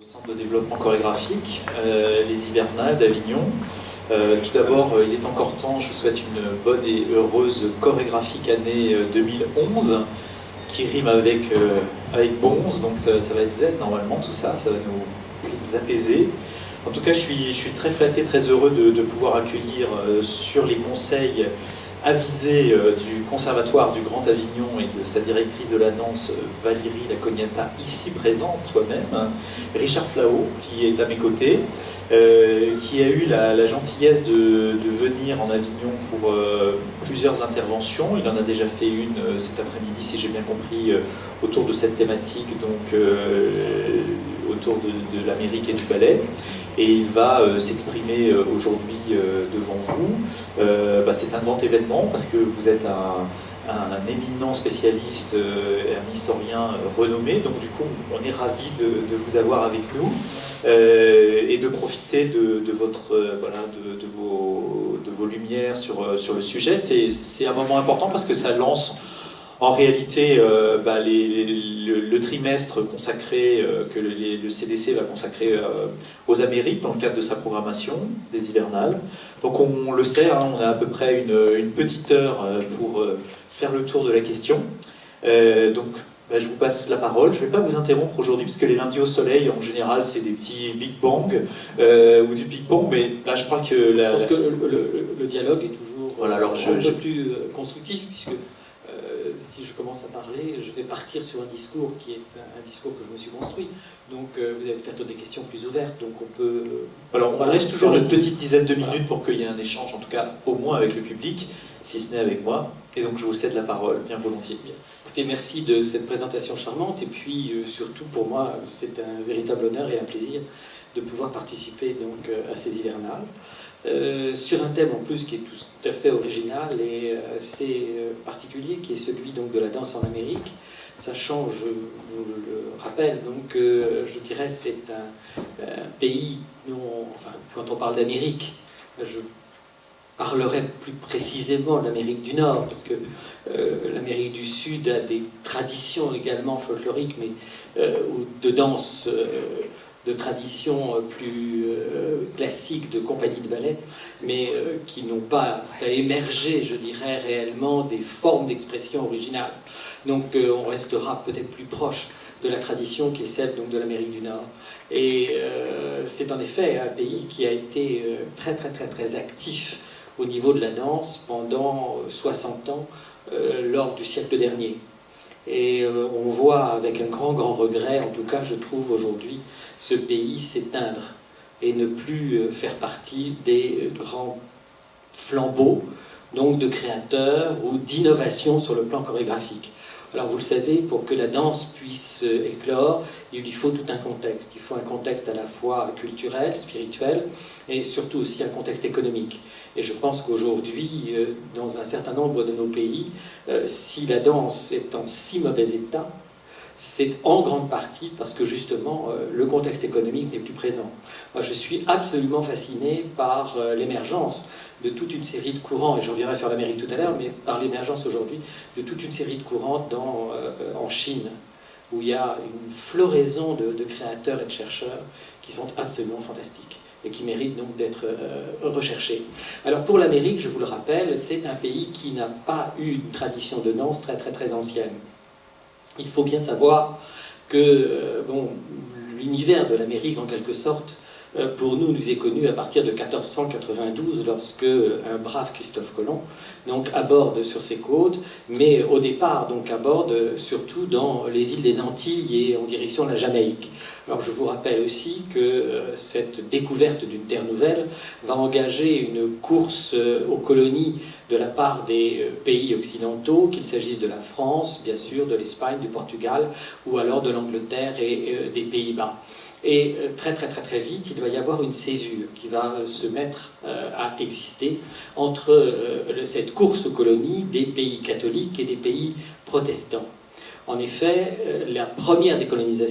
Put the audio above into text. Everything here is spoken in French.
Au Centre de développement chorégraphique, les hivernales d'Avignon. Tout d'abord, il est encore temps, je vous souhaite une bonne et heureuse chorégraphique année 2011, qui rime avec bonze, donc ça va être zen normalement, tout ça, ça va nous apaiser. En tout cas, je suis très flatté, très heureux de pouvoir accueillir sur les conseils avisés du Conservatoire du Grand Avignon et de sa directrice de la danse, Valérie Lacognata, ici présente soi-même, Richard Flao, qui est à mes côtés, qui a eu la gentillesse de venir en Avignon pour plusieurs interventions. Il en a déjà fait une cet après-midi, si j'ai bien compris, autour de cette thématique, donc autour de l'Amérique et du ballet. Et il va s'exprimer aujourd'hui devant vous. C'est un grand événement parce que vous êtes un éminent spécialiste et un historien renommé, donc du coup on est ravis de vous avoir avec nous et de profiter de vos lumières sur le sujet. C'est un moment important parce que ça lance en réalité le trimestre consacré, que le CDC va consacrer aux Amériques dans le cadre de sa programmation des hivernales. Donc on le sait, on a à peu près une petite heure pour faire le tour de la question. Je vous passe la parole. Je ne vais pas vous interrompre aujourd'hui, parce que les lundis au soleil, en général, c'est des petits big bang ou du ping pong, mais là, je crois que... Je pense que le dialogue est toujours un peu plus constructif, puisque si je commence à parler, je vais partir sur un discours qui est un discours que je me suis construit. Donc vous avez peut-être des questions plus ouvertes, donc on peut... Alors on reste toujours une petite dizaine de minutes pour qu'il y ait un échange, en tout cas au moins avec le public, si ce n'est avec moi. Et donc je vous cède la parole, bien volontiers. Bien. Écoutez, merci de cette présentation charmante, et puis surtout pour moi, c'est un véritable honneur et un plaisir de pouvoir participer donc, à ces hivernales. Sur un thème en plus qui est tout à fait original et assez particulier, qui est celui donc, de la danse en Amérique, sachant, je vous le rappelle, donc, je dirais c'est un pays, quand on parle d'Amérique, je parlerai plus précisément de l'Amérique du Nord, parce que l'Amérique du Sud a des traditions également folkloriques, mais de danse, de traditions plus classiques de compagnie de ballet, mais qui n'ont pas fait émerger, je dirais, réellement des formes d'expression originales. Donc on restera peut-être plus proche de la tradition qui est celle donc, de l'Amérique du Nord. Et c'est en effet un pays qui a été très très très très actif au niveau de la danse pendant 60 ans lors du siècle dernier. Et on voit avec un grand regret, en tout cas je trouve aujourd'hui, ce pays s'éteindre et ne plus faire partie des grands flambeaux donc de créateurs ou d'innovation sur le plan chorégraphique. Alors vous le savez, pour que la danse puisse éclore, il lui faut tout un contexte. Il faut un contexte à la fois culturel, spirituel, et surtout aussi un contexte économique. Et je pense qu'aujourd'hui, dans un certain nombre de nos pays, si la danse est en si mauvais état, c'est en grande partie parce que justement le contexte économique n'est plus présent. Moi je suis absolument fasciné par l'émergence de toute une série de courants, et je reviendrai sur l'Amérique tout à l'heure, mais par l'émergence aujourd'hui de toute une série de courants en Chine, où il y a une floraison de créateurs et de chercheurs qui sont absolument fantastiques et qui méritent donc d'être recherchés. Alors pour l'Amérique, je vous le rappelle, c'est un pays qui n'a pas eu une tradition de danse très très très ancienne. Il faut bien savoir que l'univers de l'Amérique, en quelque sorte, pour nous est connu à partir de 1492, lorsque un brave Christophe Colomb donc, aborde sur ses côtes, mais au départ donc, aborde surtout dans les îles des Antilles et en direction de la Jamaïque. Alors je vous rappelle aussi que cette découverte d'une terre nouvelle va engager une course aux colonies de la part des pays occidentaux, qu'il s'agisse de la France, bien sûr, de l'Espagne, du Portugal, ou alors de l'Angleterre et des Pays-Bas. Et très vite, il va y avoir une césure qui va se mettre à exister entre cette course aux colonies des pays catholiques et des pays protestants. En effet, la première décolonisation